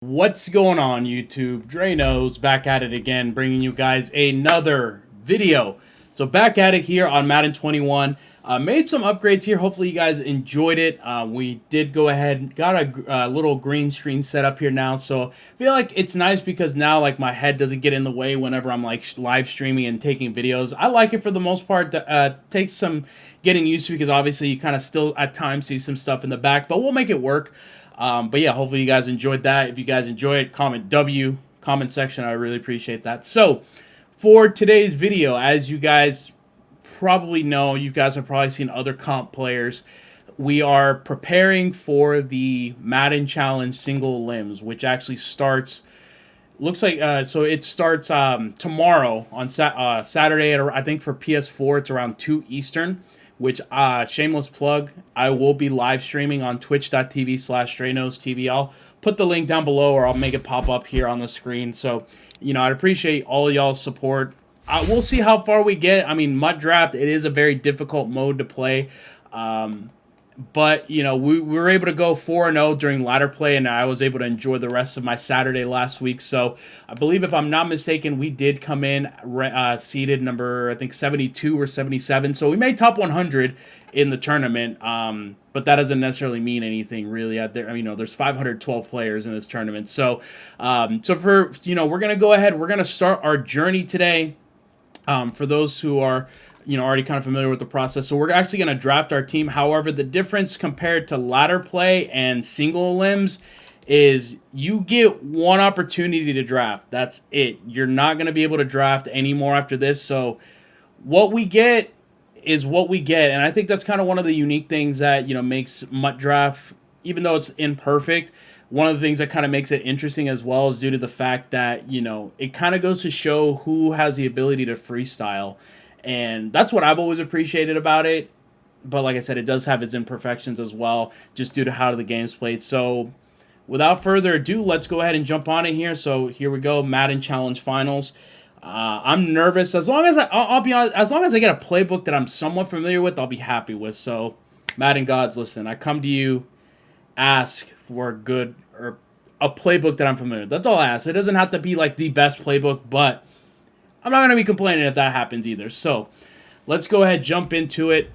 What's going on, YouTube? Drano's back at it again, bringing you guys another video. So back at it here on Madden 21. Made some upgrades here. Hopefully you guys enjoyed it. We did go ahead and got a little green screen set up here now. So I feel like it's nice because now like my head doesn't get in the way whenever I'm like live streaming and taking videos. I like it for the most part. Takes some getting used to because obviously you kind of still at times see some stuff in the back, but we'll make it work. But yeah, hopefully you guys enjoyed that. If you guys enjoy it, comment W, comment section. I really appreciate that. So for today's video, as you guys probably know, you guys have probably seen other comp players. We are preparing for the Madden Challenge single limbs, which actually starts. Looks like so it starts tomorrow on Saturday at, I think for PS4 it's around 2 Eastern, which shameless plug, I will be live streaming on twitch.tv/StrayNoseTV. I'll put the link down below or I'll make it pop up here on the screen. So, you know, I'd appreciate all y'all's support. We'll see how far we get. I mean, Mud Draft, it is a very difficult mode to play. But, you know, we were able to go 4-0 during ladder play, and I was able to enjoy the rest of my Saturday last week. So I believe, if I'm not mistaken, we did come in seeded number, I think, 72 or 77. So we made top 100 in the tournament, but that doesn't necessarily mean anything, really. You know, there's 512 players in this tournament. So, for, you know, we're going to go ahead. We're going to start our journey today. For those who are, you know, already kind of familiar with the process. So we're actually going to draft our team. However, the difference compared to ladder play and single limbs is you get one opportunity to draft. That's it. You're not going to be able to draft anymore after this. So what we get is what we get. And I think that's kind of one of the unique things that, you know, makes Mutt Draft, even though it's imperfect, one of the things that kind of makes it interesting as well is due to the fact that, you know, it kind of goes to show who has the ability to freestyle. And that's what I've always appreciated about it. But like I said, it does have its imperfections as well, just due to how the game's played. So without further ado, let's go ahead and jump on it here. So here we go, Madden Challenge Finals. I'm nervous. As long as I'll be honest, as long as I get a playbook that I'm somewhat familiar with, I'll be happy with. So Madden gods, listen, I come to you, ask for a playbook that I'm familiar with. That's all I ask. It doesn't have to be like the best playbook, but I'm not going to be complaining if that happens either. So let's go ahead, jump into it.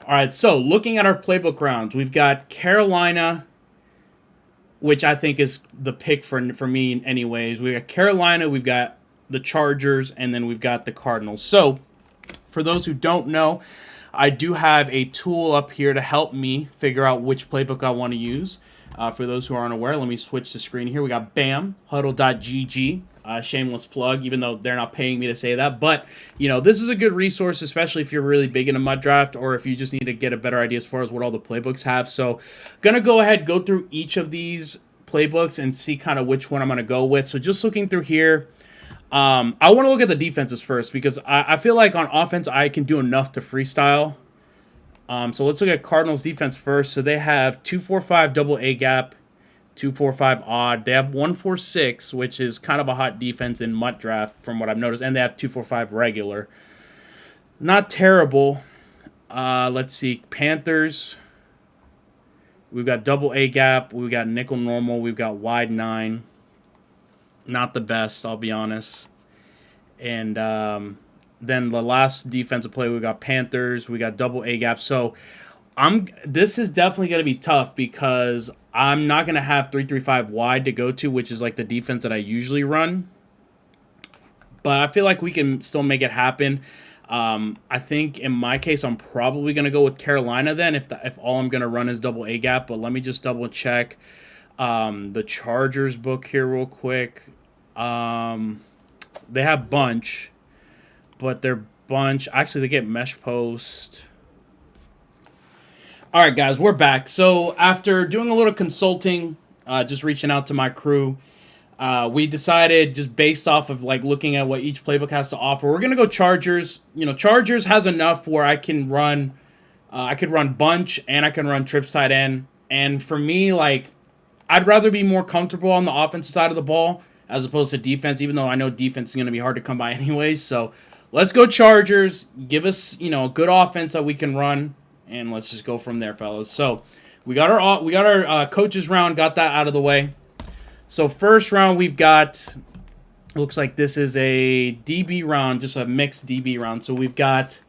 All right, so looking at our playbook rounds, we've got Carolina, which I think is the pick for me anyways. We got Carolina, we've got the Chargers, and then we've got the Cardinals. So for those who don't know, I do have a tool up here to help me figure out which playbook I want to use. For those who aren't aware, let me switch the screen here. We got BAM, huddle.gg. Shameless plug, even though they're not paying me to say that. But, you know, this is a good resource, especially if you're really big into Mud Draft or if you just need to get a better idea as far as what all the playbooks have. So, going to go ahead, go through each of these playbooks and see kind of which one I'm going to go with. So, just looking through here, I want to look at the defenses first because I feel like on offense I can do enough to freestyle. So, let's look at Cardinals defense first. So, they have 2-4-5 double A gap. 2-4-5 odd. They have 1-4-6, which is kind of a hot defense in Mutt Draft from what I've noticed. And they have 2-4-5 regular. Not terrible. Let's see. Panthers. We've got double A gap. We've got nickel normal. We've got wide 9. Not the best, I'll be honest. And then the last defensive play, we got Panthers. We got double A gap. So this is definitely going to be tough because I'm not going to have 3-3-5 wide to go to, which is like the defense that I usually run. But I feel like we can still make it happen. I think in my case, I'm probably going to go with Carolina then if all I'm going to run is double A gap. But let me just double check the Chargers book here real quick. They have bunch, but their bunch, actually they get mesh post. All right, guys, we're back. So after doing a little consulting, just reaching out to my crew, we decided just based off of like looking at what each playbook has to offer, we're gonna go Chargers. You know, Chargers has enough where I can run, I could run bunch and I can run trips tight end. And for me, like, I'd rather be more comfortable on the offensive side of the ball as opposed to defense, even though I know defense is gonna be hard to come by anyways. So let's go Chargers. Give us, you know, a good offense that we can run. And let's just go from there, fellas. So we got our coaches round, got that out of the way. So first round we've got, looks like this is a DB round, just a mixed DB round. So we've got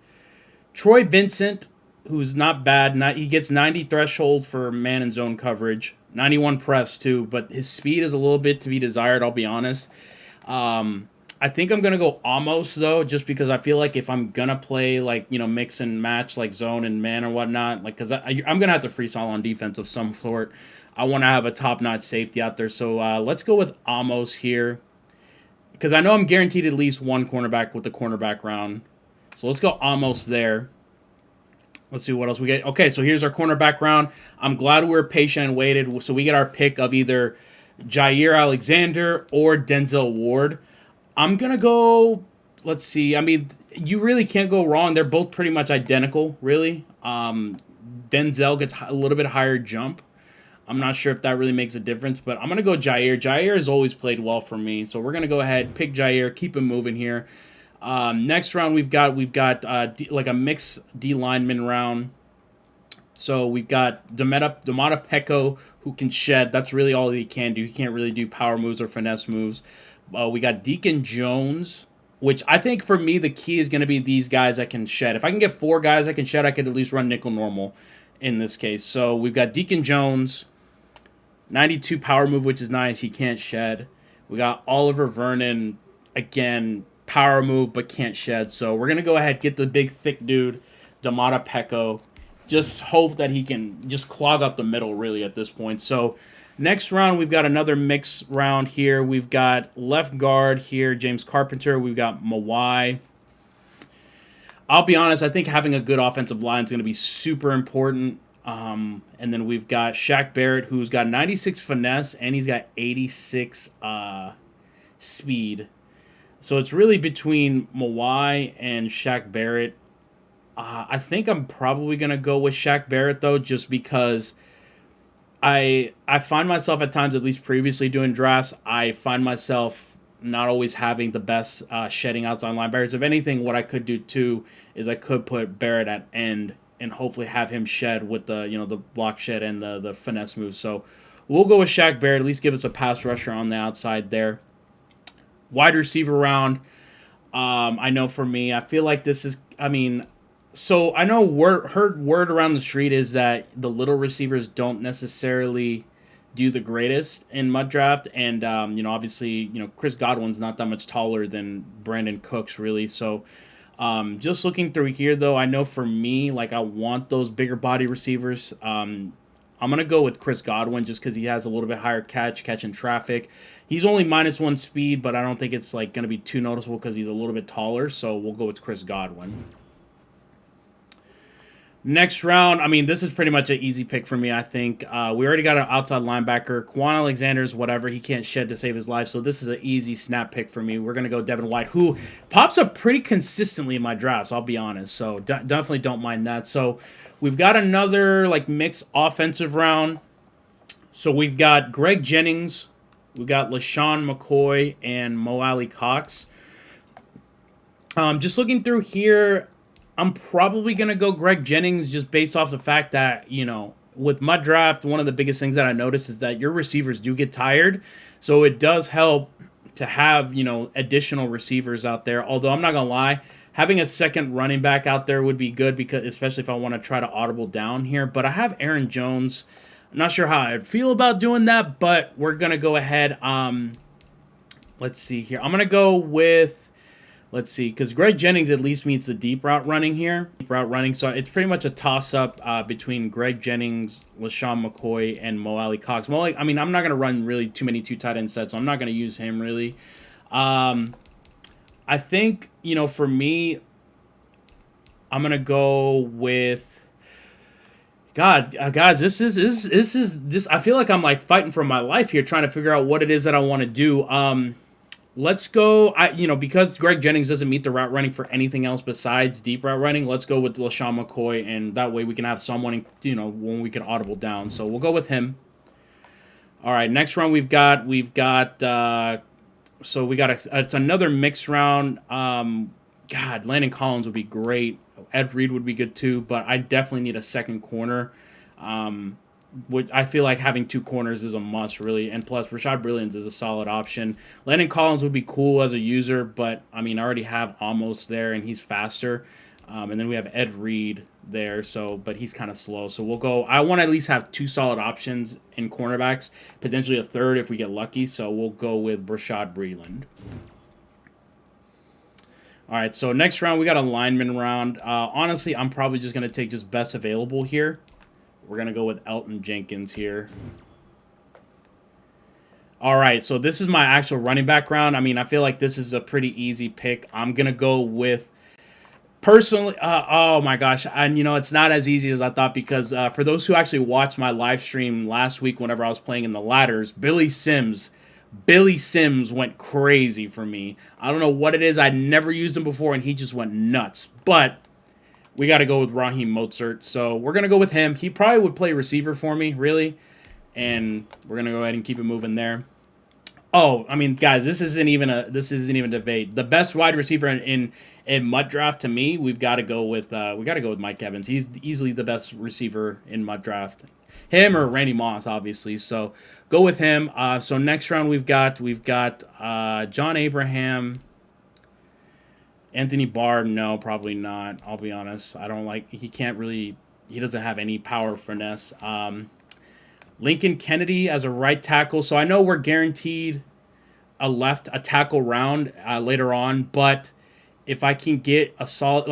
Troy Vincent, who's not bad. He gets 90 threshold for man and zone coverage, 91 press too, but his speed is a little bit to be desired, I'll be honest. I think I'm going to go Amos, though, just because I feel like if I'm going to play, like, mix and match, like, zone and man or whatnot, like, because I'm going to have to freestyle on defense of some sort. I want to have a top-notch safety out there. So let's go with Amos here, because I know I'm guaranteed at least one cornerback with the cornerback round. So let's go Amos there. Let's see what else we get. Okay, so here's our cornerback round. I'm glad we were patient and waited. So we get our pick of either Jair Alexander or Denzel Ward. I'm going to go, let's see. I mean, you really can't go wrong. They're both pretty much identical, really. Denzel gets a little bit higher jump. I'm not sure if that really makes a difference, but I'm going to go Jair. Jair has always played well for me, so we're going to go ahead, pick Jair, keep him moving here. Next round, we've got like a mixed D lineman round. So we've got Domata Peko, who can shed. That's really all he can do. He can't really do power moves or finesse moves. We got Deacon Jones, which I think for me the key is going to be these guys that can shed. If I can get 4 guys that can shed, I could at least run nickel normal in this case. So we've got Deacon Jones, 92 power move, which is nice. He can't shed. We got Oliver Vernon, again, power move, but can't shed. So we're going to go ahead, get the big, thick dude, Domata Peko. Just hope that he can just clog up the middle, really, at this point. So next round, we've got another mix round here. We've got left guard here, James Carpenter. We've got Mawai. I'll be honest, I think having a good offensive line is going to be super important. And then we've got Shaq Barrett, who's got 96 finesse, and he's got 86 speed. So it's really between Mawai and Shaq Barrett. I think I'm probably going to go with Shaq Barrett, though, just because I find myself at times, at least previously doing drafts, I find myself not always having the best shedding outside linebackers. If anything, what I could do, too, is I could put Barrett at end and hopefully have him shed with the the block shed and the finesse move. So we'll go with Shaq Barrett, at least give us a pass rusher on the outside there. Wide receiver round, I know for me, I feel like this is, so I know heard word around the street is that the little receivers don't necessarily do the greatest in mud draft, and obviously Chris Godwin's not that much taller than Brandon Cooks, really. So just looking through here, though, I know for me, like, I want those bigger body receivers. I'm gonna go with Chris Godwin just because he has a little bit higher catching traffic. He's only -1 speed, but I don't think it's like gonna be too noticeable because he's a little bit taller. So we'll go with Chris Godwin. Next round, this is pretty much an easy pick for me, I think. We already got an outside linebacker. Quan Alexander's whatever. He can't shed to save his life, so this is an easy snap pick for me. We're going to go Devin White, who pops up pretty consistently in my drafts, I'll be honest. So definitely don't mind that. So we've got another mixed offensive round. So we've got Greg Jennings. We've got LaShawn McCoy and Mo Alley Cox. Just looking through here, I'm probably going to go Greg Jennings just based off the fact that, with mud draft, one of the biggest things that I noticed is that your receivers do get tired. So it does help to have, additional receivers out there. Although I'm not going to lie, having a second running back out there would be good, because especially if I want to try to audible down here. But I have Aaron Jones. I'm not sure how I'd feel about doing that, but we're going to go ahead. Let's see here. I'm going to go with... Let's see, because Greg Jennings at least meets the deep route running here. So it's pretty much a toss-up between Greg Jennings, LaShawn McCoy, and Mo Alley Cox. I'm not going to run really too many 2 tight end sets, so I'm not going to use him really. I think, for me, I'm going to go with... God, guys, this is. I feel like I'm fighting for my life here, trying to figure out what it is that I want to do. Let's go, because Greg Jennings doesn't meet the route running for anything else besides deep route running, let's go with LaShawn McCoy, and that way we can have someone, when we can audible down. So we'll go with him. All right, next round it's another mixed round. Landon Collins would be great. Ed Reed would be good too, but I definitely need a second corner. I feel like having 2 corners is a must, really. And plus, Rashad Brilliance is a solid option. Landon Collins would be cool as a user, but I mean, I already have Almost there, and he's faster. And then we have Ed Reed there, but he's kind of slow. So we'll go. I want to at least have 2 solid options in cornerbacks, potentially a third if we get lucky. So we'll go with Rashad Breeland. All right, so next round, we got a lineman round. Honestly, I'm probably just going to take just best available here. We're going to go with Elton Jenkins here. All right, so this is my actual running back round. I mean, I feel like this is a pretty easy pick. I'm going to go with, personally, oh my gosh, and you know, it's not as easy as I thought because for those who actually watched my live stream last week whenever I was playing in the ladders, Billy Sims went crazy for me. I don't know what it is. I'd never used him before, and he just went nuts. But we got to go with Raheem Mostert. So we're going to go with him. He probably would play receiver for me, really. And we're going to go ahead and keep it moving there. Oh, I mean, guys, this isn't even a debate. The best wide receiver in MUT draft to me, we've got to go with Mike Evans. He's easily the best receiver in MUT draft. Him or Randy Moss, obviously. So go with him. So next round we've got John Abraham, Anthony Barr. No, probably not. I'll be honest. I don't like. He doesn't have any power finesse. Lincoln Kennedy as a right tackle. So I know we're guaranteed a tackle round later on, but if I can get a solid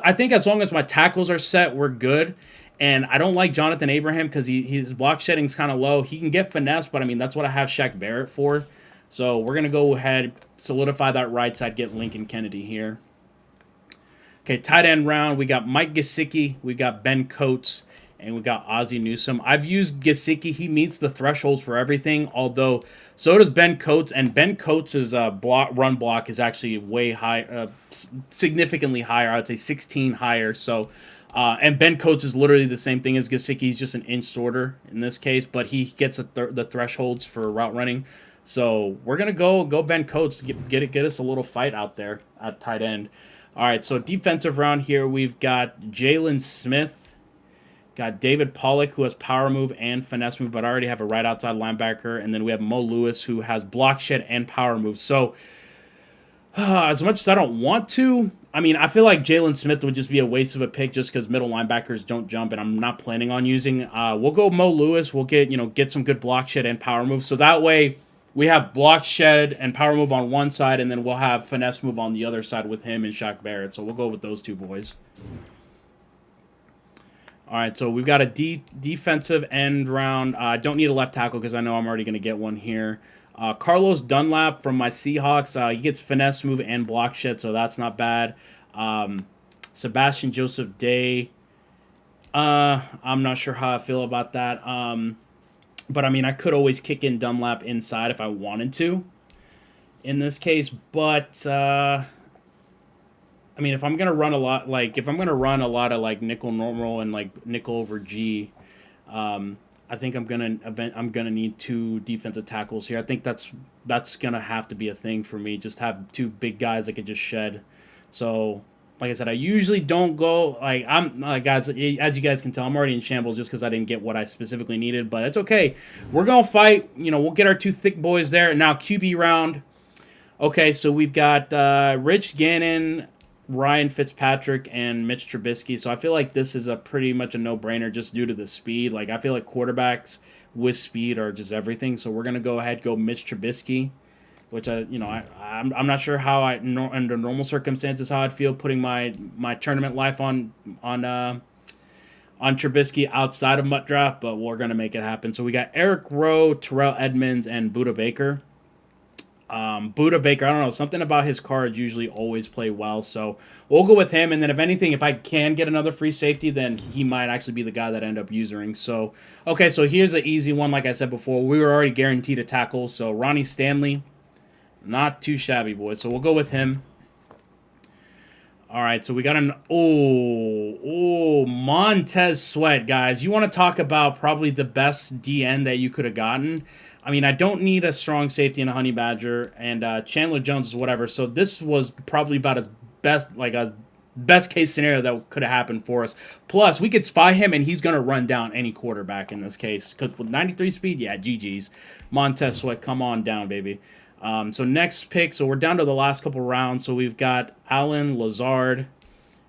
I think as long as my tackles are set, we're good. And I don't like Jonathan Abraham because his block shedding's kind of low. He can get finesse, but I mean that's what I have Shaq Barrett for. So we're gonna go ahead, solidify that right side, get Lincoln Kennedy here. Okay, tight end round. We got Mike Gesicki, we got Ben Coates, and we got Ozzie Newsome. I've used Gesicki. He meets the thresholds for everything, although so does Ben Coates. And Ben Coates' run block is actually way high, significantly higher. I would say 16 higher. So, and Ben Coates is literally the same thing as Gesicki. He's just an inch shorter in this case, but he gets the thresholds for route running. So we're gonna go Ben Coates, get us a little fight out there at tight end. All right, so defensive round here, we've got Jalen Smith, got David Pollock, who has power move and finesse move, but I already have a right outside linebacker, and then we have Mo Lewis, who has block shed and power move. So as much as I don't want to, I mean, I feel like Jalen Smith would just be a waste of a pick just because middle linebackers don't jump, and I'm not planning on using. We'll go Mo Lewis. We'll get some good block shed and power move, so that way we have block shed and power move on one side, and then we'll have finesse move on the other side with him and Shaq Barrett. So we'll go with those two boys. All right, so we've got a defensive end round. I don't need a left tackle because I know I'm already going to get one here. Carlos Dunlap from my Seahawks. He gets finesse move and block shed, so that's not bad. Sebastian Joseph Day. I'm not sure how I feel about that. But, I mean, I could always kick in Dunlap inside if I wanted to in this case. But, I mean, if I'm going to run a lot, of, nickel normal and, nickel over G, I think I'm gonna need 2 defensive tackles here. I think that's going to have to be a thing for me. Just have 2 big guys that could just shed. So, like I said, I usually don't go, guys, as you guys can tell, I'm already in shambles just because I didn't get what I specifically needed, but it's okay. We're going to fight. We'll get our 2 thick boys there. Now, QB round. Okay, so we've got Rich Gannon, Ryan Fitzpatrick, and Mitch Trubisky. So I feel like this is pretty much a no-brainer just due to the speed. I feel like quarterbacks with speed are just everything. So we're going to go ahead, go Mitch Trubisky, which I'm not sure how under normal circumstances how I'd feel putting my tournament life on Trubisky outside of MUT draft, but we're gonna make it happen. So we got Eric Rowe, Terrell Edmonds, and Budda Baker. Budda Baker, I don't know, something about his cards usually always play well, so we'll go with him. And then if anything, if I can get another free safety, then he might actually be the guy that I end up using. So okay, so here's an easy one. Like I said before, we were already guaranteed a tackle. So Ronnie Stanley. Not too shabby, boys. So we'll go with him. All right, so we got Montez Sweat, guys. You want to talk about probably the best DN that you could have gotten. I mean, I don't need a strong safety and a honey badger, and Chandler Jones is whatever. So this was probably about as best case scenario that could have happened for us. Plus, we could spy him, and he's going to run down any quarterback in this case. Because with 93 speed, yeah, GG's. Montez Sweat, come on down, baby. So next pick, so we're down to the last couple rounds. So we've got Allen Lazard,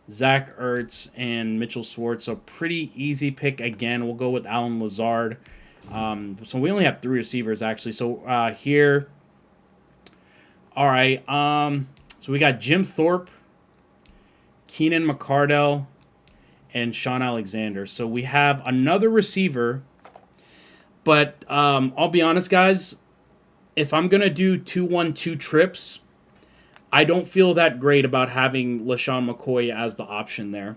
Zach Ertz, and Mitchell Schwartz. So pretty easy pick again. We'll go with Allen Lazard. So we only have 3 receivers, actually. So here, all right. So we got Jim Thorpe, Keenan McCardell, and Sean Alexander. So we have another receiver, but I'll be honest, guys. If I'm going to do 2-1-2 trips, I don't feel that great about having LaShawn McCoy as the option there.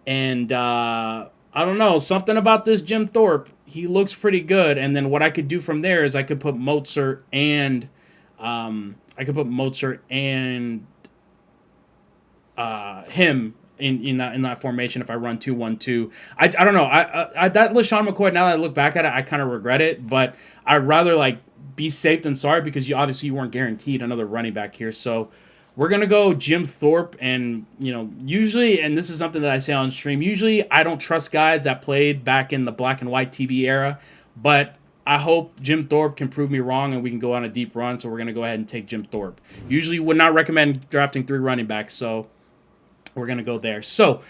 And I don't know, something about this Jim Thorpe, he looks pretty good. And then what I could do from there is I could put Mozart and him in that formation if I run 2-1-2. I don't know. I that LaShawn McCoy, now that I look back at it, I kind of regret it, but I'd rather like be safe than sorry because you weren't guaranteed another running back here. So we're going to go Jim Thorpe, and usually, and this is something that I say on stream, usually I don't trust guys that played back in the black and white TV era, but I hope Jim Thorpe can prove me wrong and we can go on a deep run, so we're going to go ahead and take Jim Thorpe. Usually would not recommend drafting 3 running backs, so we're going to go there. So,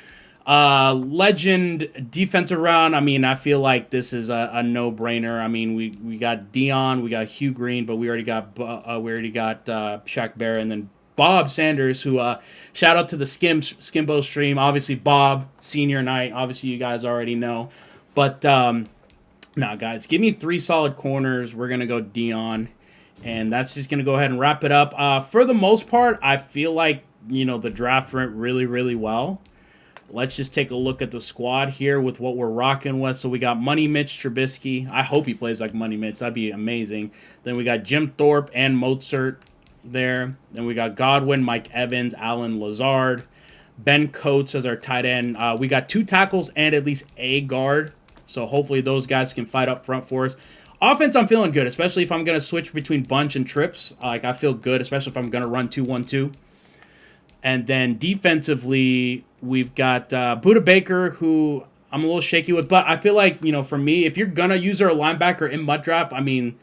legend defensive round. I mean, I feel like this is a no-brainer. I mean, we got Dion, we got Hugh Green, but we already got Shaq Barrett, and then Bob Sanders, who shout out to the Skimbo stream. Obviously, Bob senior night. Obviously, you guys already know, but nah, guys, give me 3 solid corners. We're gonna go Dion, and that's just gonna go ahead and wrap it up. For the most part, I feel like the draft went really, really well. Let's just take a look at the squad here with what we're rocking with. So we got Money Mitch Trubisky. I hope he plays like Money Mitch. That'd be amazing. Then we got Jim Thorpe and Mozart there. Then we got Godwin, Mike Evans, Allen Lazard, Ben Coates as our tight end. We got 2 tackles and at least a guard. So hopefully those guys can fight up front for us. Offense, I'm feeling good, especially if I'm going to switch between bunch and trips. I feel good, especially if I'm going to run 2-1-2. And then defensively, we've got Budda Baker, who I'm a little shaky with. But I feel like, for me, if you're going to use our linebacker in mud draft, I mean,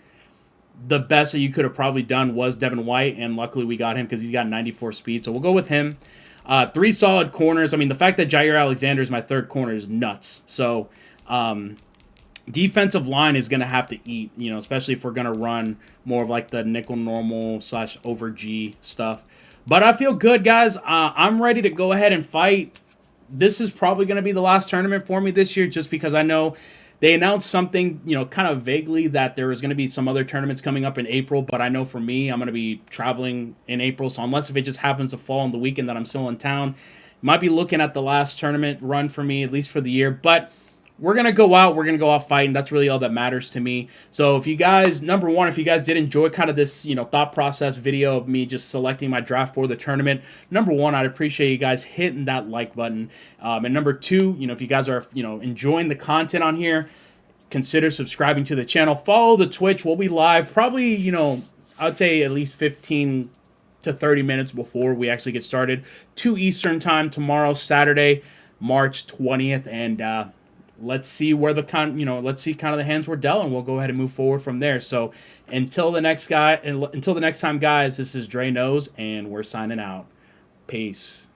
the best that you could have probably done was Devin White. And luckily we got him because he's got 94 speed. So we'll go with him. 3 solid corners. I mean, the fact that Jair Alexander is my 3rd corner is nuts. So defensive line is going to have to eat, especially if we're going to run more of like the nickel normal / over G stuff. But I feel good, guys. I'm ready to go ahead and fight. This is probably going to be the last tournament for me this year just because I know they announced something, kind of vaguely that there was going to be some other tournaments coming up in April. But I know for me, I'm going to be traveling in April. So unless if it just happens to fall on the weekend that I'm still in town, might be looking at the last tournament run for me, at least for the year. But we're going to go out. We're going to go out fighting. That's really all that matters to me. So if you guys, number one, if you guys did enjoy kind of this, thought process video of me just selecting my draft for the tournament, number one, I'd appreciate you guys hitting that like button. And number 2, if you guys are, enjoying the content on here, consider subscribing to the channel. Follow the Twitch. We'll be live probably, I'd say at least 15 to 30 minutes before we actually get started. 2 Eastern time tomorrow, Saturday, March 20th. And, let's see where let's see kind of the hands we're dealt, and we'll go ahead and move forward from there. So until the next time, guys, this is Dre Knows, and we're signing out. Peace.